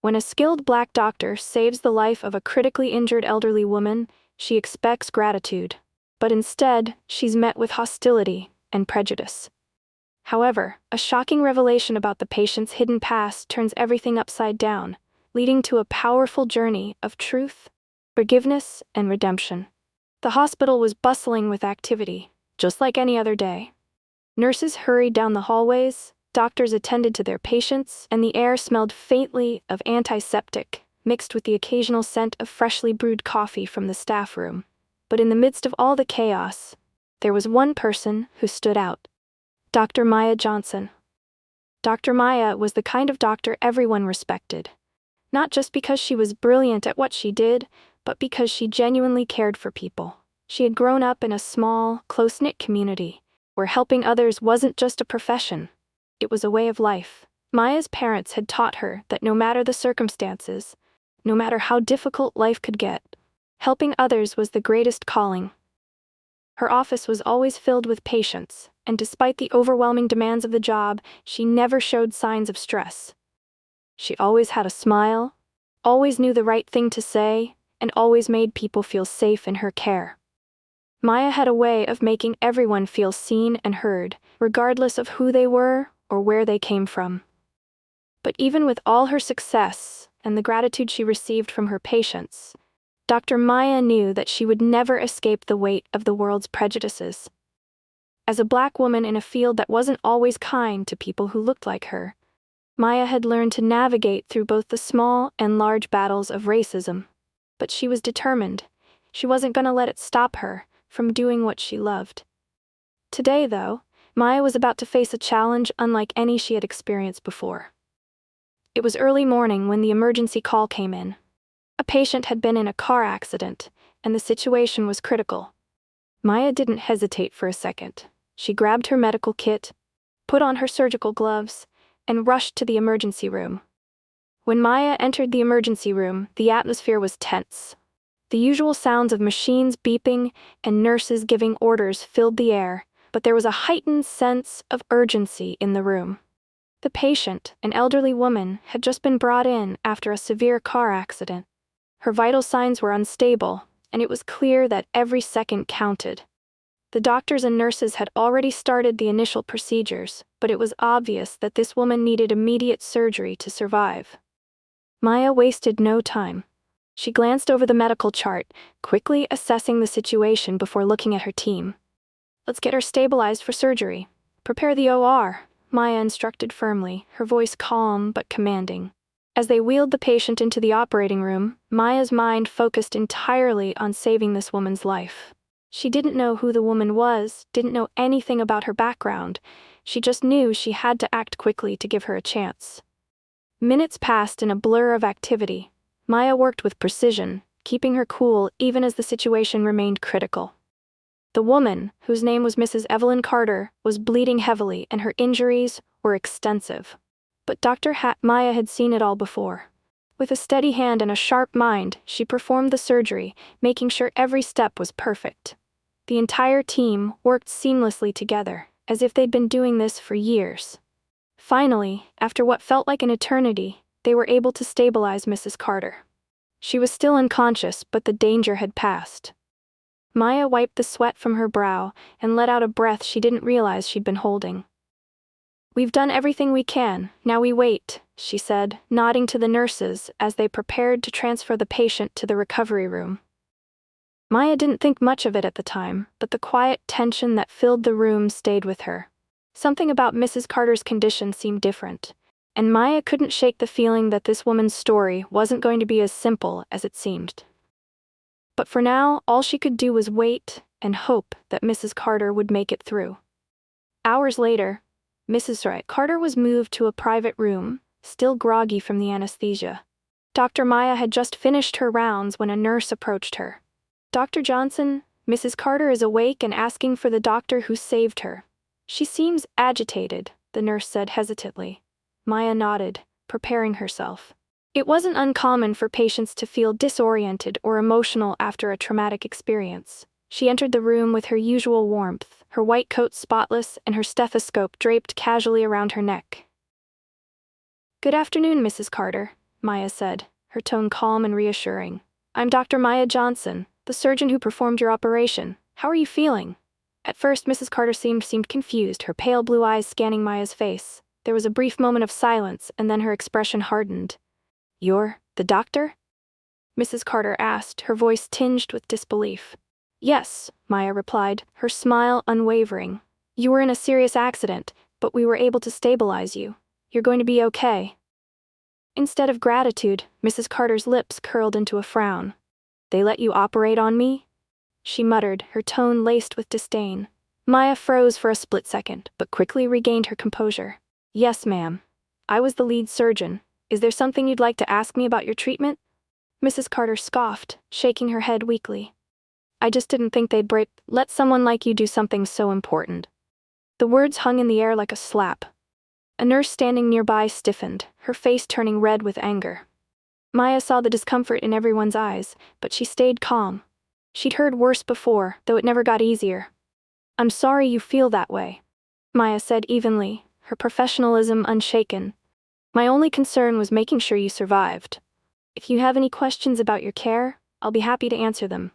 When a skilled black doctor saves the life of a critically injured elderly woman, she expects gratitude. But instead, she's met with hostility and prejudice. However, a shocking revelation about the patient's hidden past turns everything upside down, leading to a powerful journey of truth, forgiveness, and redemption. The hospital was bustling with activity, just like any other day. Nurses hurried down the hallways, doctors attended to their patients, and the air smelled faintly of antiseptic, mixed with the occasional scent of freshly brewed coffee from the staff room. But in the midst of all the chaos, there was one person who stood out. Dr. Maya Johnson. Dr. Maya was the kind of doctor everyone respected, not just because she was brilliant at what she did, but because she genuinely cared for people. She had grown up in a small, close-knit community, where helping others wasn't just a profession, it was a way of life. Maya's parents had taught her that no matter the circumstances, no matter how difficult life could get, helping others was the greatest calling. Her office was always filled with patients, and despite the overwhelming demands of the job, she never showed signs of stress. She always had a smile, always knew the right thing to say, and always made people feel safe in her care. Maya had a way of making everyone feel seen and heard, regardless of who they were or where they came from. But even with all her success and the gratitude she received from her patients, Dr. Maya knew that she would never escape the weight of the world's prejudices. As a black woman in a field that wasn't always kind to people who looked like her, Maya had learned to navigate through both the small and large battles of racism. But she was determined. She wasn't going to let it stop her from doing what she loved. Today, though, Maya was about to face a challenge unlike any she had experienced before. It was early morning when the emergency call came in. A patient had been in a car accident, and the situation was critical. Maya didn't hesitate for a second. She grabbed her medical kit, put on her surgical gloves, and rushed to the emergency room. When Maya entered the emergency room, the atmosphere was tense. The usual sounds of machines beeping and nurses giving orders filled the air, but there was a heightened sense of urgency in the room. The patient, an elderly woman, had just been brought in after a severe car accident. Her vital signs were unstable, and it was clear that every second counted. The doctors and nurses had already started the initial procedures, but it was obvious that this woman needed immediate surgery to survive. Maya wasted no time. She glanced over the medical chart, quickly assessing the situation before looking at her team. "Let's get her stabilized for surgery. Prepare the OR," Maya instructed firmly, her voice calm but commanding. As they wheeled the patient into the operating room, Maya's mind focused entirely on saving this woman's life. She didn't know who the woman was, didn't know anything about her background. She just knew she had to act quickly to give her a chance. Minutes passed in a blur of activity. Maya worked with precision, keeping her cool even as the situation remained critical. The woman, whose name was Mrs. Evelyn Carter, was bleeding heavily and her injuries were extensive. But Maya had seen it all before. With a steady hand and a sharp mind, she performed the surgery, making sure every step was perfect. The entire team worked seamlessly together, as if they'd been doing this for years. Finally, after what felt like an eternity, they were able to stabilize Mrs. Carter. She was still unconscious, but the danger had passed. Maya wiped the sweat from her brow and let out a breath she didn't realize she'd been holding. "We've done everything we can, now we wait," she said, nodding to the nurses as they prepared to transfer the patient to the recovery room. Maya didn't think much of it at the time, but the quiet tension that filled the room stayed with her. Something about Mrs. Carter's condition seemed different, and Maya couldn't shake the feeling that this woman's story wasn't going to be as simple as it seemed. But for now, all she could do was wait and hope that Mrs. Carter would make it through. Hours later, Mrs. Carter was moved to a private room, still groggy from the anesthesia. Dr. Maya had just finished her rounds when a nurse approached her. "Dr. Johnson, Mrs. Carter is awake and asking for the doctor who saved her. She seems agitated," the nurse said hesitantly. Maya nodded, preparing herself. It wasn't uncommon for patients to feel disoriented or emotional after a traumatic experience. She entered the room with her usual warmth, her white coat spotless and her stethoscope draped casually around her neck. "Good afternoon, Mrs. Carter," Maya said, her tone calm and reassuring. "I'm Dr. Maya Johnson, the surgeon who performed your operation. How are you feeling?" At first, Mrs. Carter seemed confused, her pale blue eyes scanning Maya's face. There was a brief moment of silence, and then her expression hardened. "You're the doctor?" Mrs. Carter asked, her voice tinged with disbelief. "Yes," Maya replied, her smile unwavering. "You were in a serious accident, but we were able to stabilize you. You're going to be okay." Instead of gratitude, Mrs. Carter's lips curled into a frown. "They let you operate on me?" she muttered, her tone laced with disdain. Maya froze for a split second, but quickly regained her composure. "Yes, ma'am. I was the lead surgeon. Is there something you'd like to ask me about your treatment?" Mrs. Carter scoffed, shaking her head weakly. "I just didn't think they'd let someone like you do something so important." The words hung in the air like a slap. A nurse standing nearby stiffened, her face turning red with anger. Maya saw the discomfort in everyone's eyes, but she stayed calm. She'd heard worse before, though it never got easier. "I'm sorry you feel that way," Maya said evenly, her professionalism unshaken. "My only concern was making sure you survived. If you have any questions about your care, I'll be happy to answer them."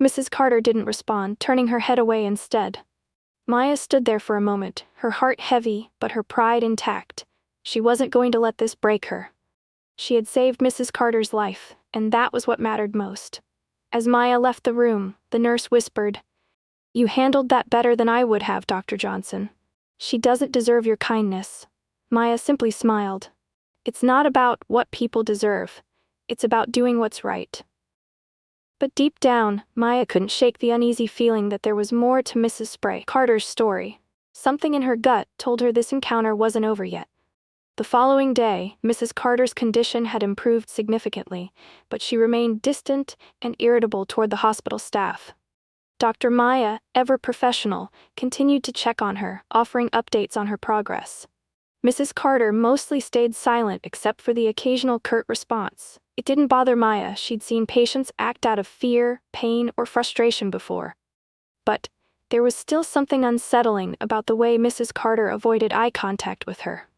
Mrs. Carter didn't respond, turning her head away instead. Maya stood there for a moment, her heart heavy, but her pride intact. She wasn't going to let this break her. She had saved Mrs. Carter's life, and that was what mattered most. As Maya left the room, the nurse whispered, "You handled that better than I would have, Dr. Johnson. She doesn't deserve your kindness." Maya simply smiled. "It's not about what people deserve. It's about doing what's right." But deep down, Maya couldn't shake the uneasy feeling that there was more to Mrs. Carter's story. Something in her gut told her this encounter wasn't over yet. The following day, Mrs. Carter's condition had improved significantly, but she remained distant and irritable toward the hospital staff. Dr. Maya, ever professional, continued to check on her, offering updates on her progress. Mrs. Carter mostly stayed silent except for the occasional curt response. It didn't bother Maya, she'd seen patients act out of fear, pain, or frustration before. But there was still something unsettling about the way Mrs. Carter avoided eye contact with her.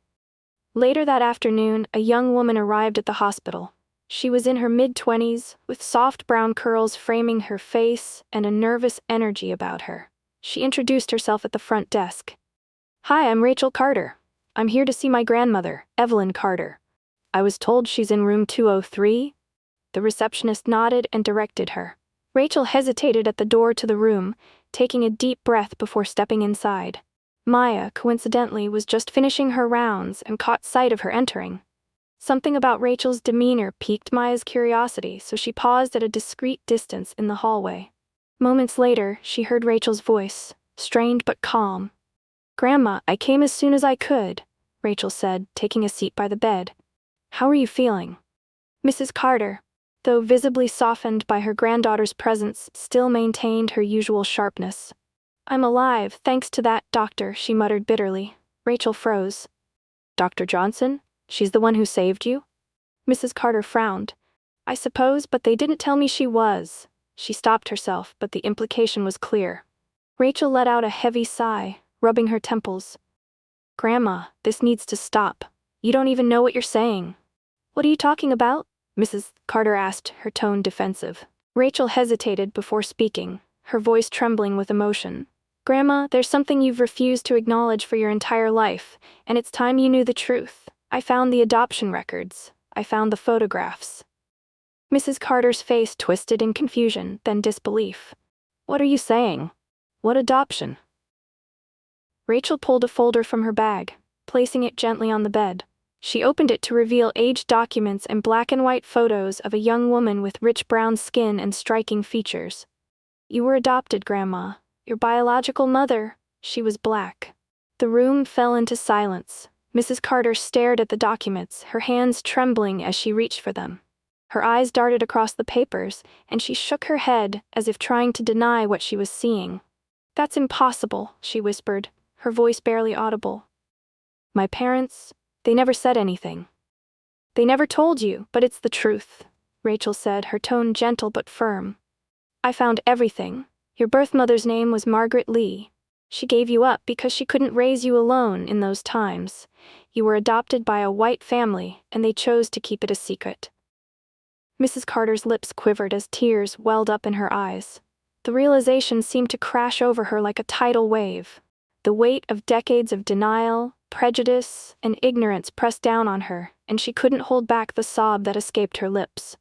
Later that afternoon, a young woman arrived at the hospital. She was in her mid-20s, with soft brown curls framing her face and a nervous energy about her. She introduced herself at the front desk. "Hi, I'm Rachel Carter. I'm here to see my grandmother, Evelyn Carter. I was told she's in room 203? The receptionist nodded and directed her. Rachel hesitated at the door to the room, taking a deep breath before stepping inside. Maya, coincidentally, was just finishing her rounds and caught sight of her entering. Something about Rachel's demeanor piqued Maya's curiosity, so she paused at a discreet distance in the hallway. Moments later, she heard Rachel's voice, strained but calm. "Grandma, I came as soon as I could," Rachel said, taking a seat by the bed. "How are you feeling?" Mrs. Carter, though visibly softened by her granddaughter's presence, still maintained her usual sharpness. "I'm alive, thanks to that doctor," she muttered bitterly. Rachel froze. "Dr. Johnson? She's the one who saved you?" Mrs. Carter frowned. "I suppose, but they didn't tell me she was." She stopped herself, but the implication was clear. Rachel let out a heavy sigh, rubbing her temples. "Grandma, this needs to stop. You don't even know what you're saying." "What are you talking about?" Mrs. Carter asked, her tone defensive. Rachel hesitated before speaking, her voice trembling with emotion. "Grandma, there's something you've refused to acknowledge for your entire life, and it's time you knew the truth. I found the adoption records. I found the photographs." Mrs. Carter's face twisted in confusion, then disbelief. "What are you saying? What adoption?" Rachel pulled a folder from her bag, placing it gently on the bed. She opened it to reveal aged documents and black and white photos of a young woman with rich brown skin and striking features. "You were adopted, Grandma. Your biological mother, she was black." The room fell into silence. Mrs. Carter stared at the documents, her hands trembling as she reached for them. Her eyes darted across the papers, and she shook her head as if trying to deny what she was seeing. "That's impossible," she whispered, her voice barely audible. "My parents, they never said anything." "They never told you, but it's the truth," Rachel said, her tone gentle but firm. "I found everything. Your birth mother's name was Margaret Lee. She gave you up because she couldn't raise you alone in those times. You were adopted by a white family, and they chose to keep it a secret." Mrs. Carter's lips quivered as tears welled up in her eyes. The realization seemed to crash over her like a tidal wave. The weight of decades of denial, prejudice, and ignorance pressed down on her, and she couldn't hold back the sob that escaped her lips.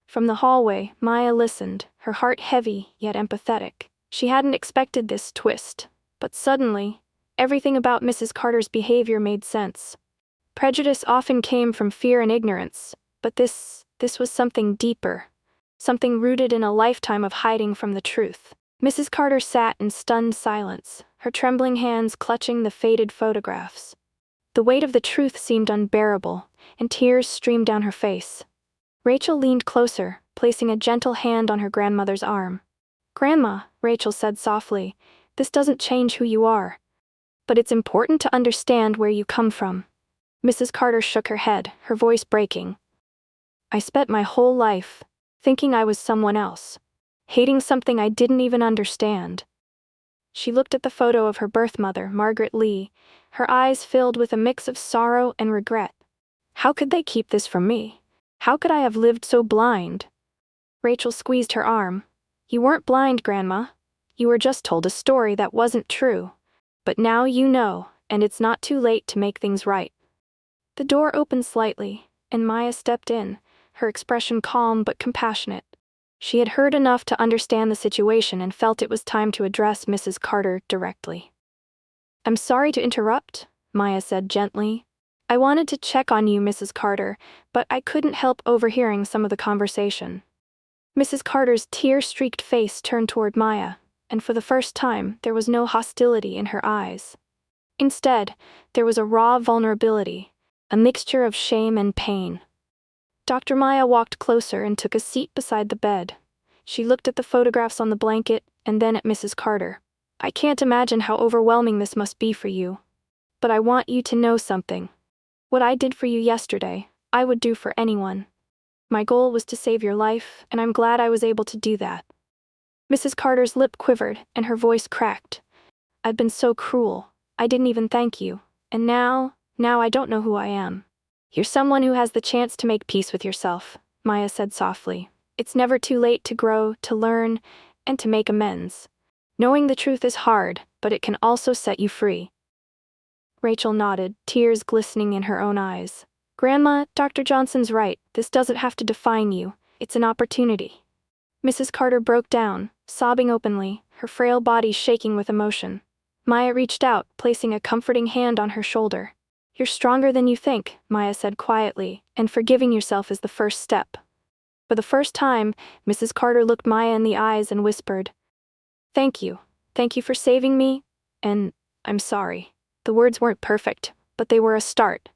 From the hallway, Maya listened, her heart heavy yet empathetic. She hadn't expected this twist, but suddenly, everything about Mrs. Carter's behavior made sense. Prejudice often came from fear and ignorance, but this was something deeper, something rooted in a lifetime of hiding from the truth. Mrs. Carter sat in stunned silence, her trembling hands clutching the faded photographs. The weight of the truth seemed unbearable, and tears streamed down her face. Rachel leaned closer, placing a gentle hand on her grandmother's arm. "Grandma," Rachel said softly, "this doesn't change who you are. But it's important to understand where you come from." Mrs. Carter shook her head, her voice breaking. "I spent my whole life thinking I was someone else, hating something I didn't even understand." She looked at the photo of her birth mother, Margaret Lee, her eyes filled with a mix of sorrow and regret. "How could they keep this from me? How could I have lived so blind?" Rachel squeezed her arm. "You weren't blind, Grandma. You were just told a story that wasn't true. But now you know, and it's not too late to make things right." The door opened slightly, and Maya stepped in, her expression calm but compassionate. She had heard enough to understand the situation and felt it was time to address Mrs. Carter directly. "I'm sorry to interrupt," Maya said gently. "I wanted to check on you, Mrs. Carter, but I couldn't help overhearing some of the conversation." Mrs. Carter's tear-streaked face turned toward Maya, and for the first time, there was no hostility in her eyes. Instead, there was a raw vulnerability, a mixture of shame and pain. Dr. Maya walked closer and took a seat beside the bed. She looked at the photographs on the blanket and then at Mrs. Carter. "I can't imagine how overwhelming this must be for you. But I want you to know something. What I did for you yesterday, I would do for anyone. My goal was to save your life, and I'm glad I was able to do that." Mrs. Carter's lip quivered, and her voice cracked. "I've been so cruel. I didn't even thank you. And now I don't know who I am." "You're someone who has the chance to make peace with yourself," Maya said softly. "It's never too late to grow, to learn, and to make amends. Knowing the truth is hard, but it can also set you free." Rachel nodded, tears glistening in her own eyes. "Grandma, Dr. Johnson's right. This doesn't have to define you. It's an opportunity." Mrs. Carter broke down, sobbing openly, her frail body shaking with emotion. Maya reached out, placing a comforting hand on her shoulder. "You're stronger than you think," Maya said quietly, "and forgiving yourself is the first step." For the first time, Mrs. Carter looked Maya in the eyes and whispered, "Thank you. Thank you for saving me, and I'm sorry." The words weren't perfect, but they were a start.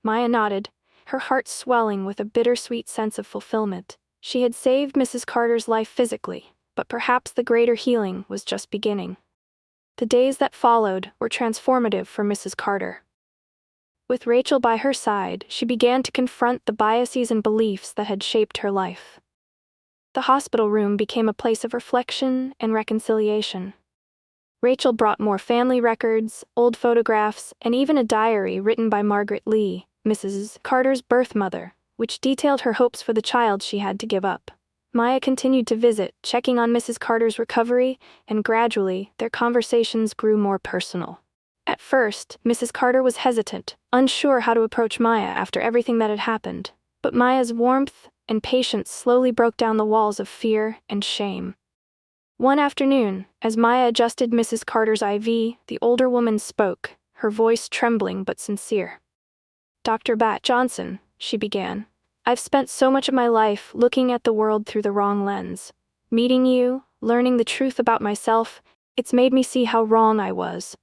Maya nodded, her heart swelling with a bittersweet sense of fulfillment. She had saved Mrs. Carter's life physically, but perhaps the greater healing was just beginning. The days that followed were transformative for Mrs. Carter. With Rachel by her side, she began to confront the biases and beliefs that had shaped her life. The hospital room became a place of reflection and reconciliation. Rachel brought more family records, old photographs, and even a diary written by Margaret Lee, Mrs. Carter's birth mother, which detailed her hopes for the child she had to give up. Maya continued to visit, checking on Mrs. Carter's recovery, and gradually, their conversations grew more personal. At first, Mrs. Carter was hesitant, unsure how to approach Maya after everything that had happened, but Maya's warmth and patience slowly broke down the walls of fear and shame. One afternoon, as Maya adjusted Mrs. Carter's IV, the older woman spoke, her voice trembling but sincere. "Dr. Bat Johnson," she began, "I've spent so much of my life looking at the world through the wrong lens. Meeting you, learning the truth about myself, it's made me see how wrong I was."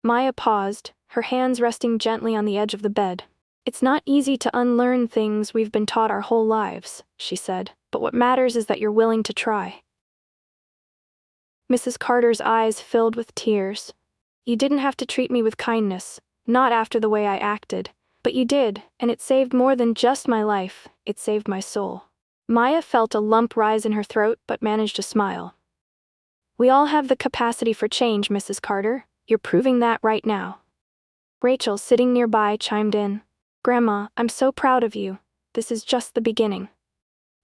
Maya paused, her hands resting gently on the edge of the bed. "It's not easy to unlearn things we've been taught our whole lives," she said, "but what matters is that you're willing to try." Mrs. Carter's eyes filled with tears. "You didn't have to treat me with kindness, not after the way I acted, but you did, and it saved more than just my life, it saved my soul." Maya felt a lump rise in her throat but managed a smile. "We all have the capacity for change, Mrs. Carter. You're proving that right now." Rachel, sitting nearby, chimed in. "Grandma, I'm so proud of you. This is just the beginning."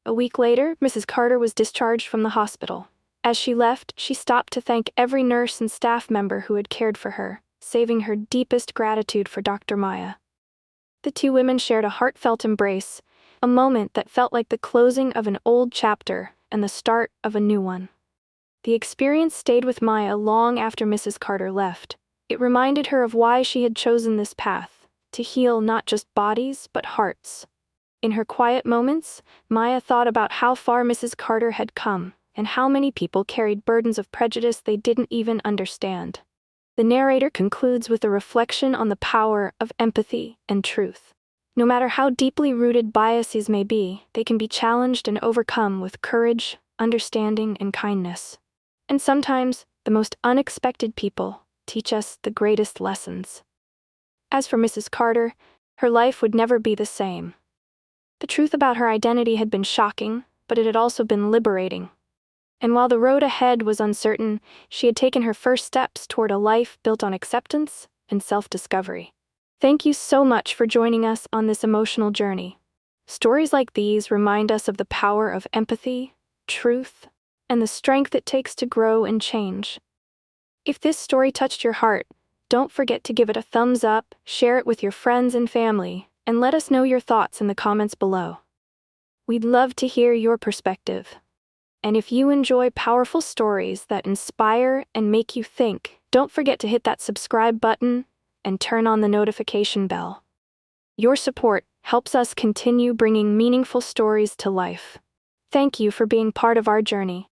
A week later, Mrs. Carter was discharged from the hospital. As she left, she stopped to thank every nurse and staff member who had cared for her, saving her deepest gratitude for Dr. Maya. The two women shared a heartfelt embrace, a moment that felt like the closing of an old chapter and the start of a new one. The experience stayed with Maya long after Mrs. Carter left. It reminded her of why she had chosen this path, to heal not just bodies but hearts. In her quiet moments, Maya thought about how far Mrs. Carter had come, and how many people carried burdens of prejudice they didn't even understand. The narrator concludes with a reflection on the power of empathy and truth. No matter how deeply rooted biases may be, they can be challenged and overcome with courage, understanding, and kindness. And sometimes, the most unexpected people teach us the greatest lessons. As for Mrs. Carter, her life would never be the same. The truth about her identity had been shocking, but it had also been liberating. And while the road ahead was uncertain, she had taken her first steps toward a life built on acceptance and self-discovery. Thank you so much for joining us on this emotional journey. Stories like these remind us of the power of empathy, truth, and the strength it takes to grow and change. If this story touched your heart, don't forget to give it a thumbs up, share it with your friends and family, and let us know your thoughts in the comments below. We'd love to hear your perspective. And if you enjoy powerful stories that inspire and make you think, don't forget to hit that subscribe button and turn on the notification bell. Your support helps us continue bringing meaningful stories to life. Thank you for being part of our journey.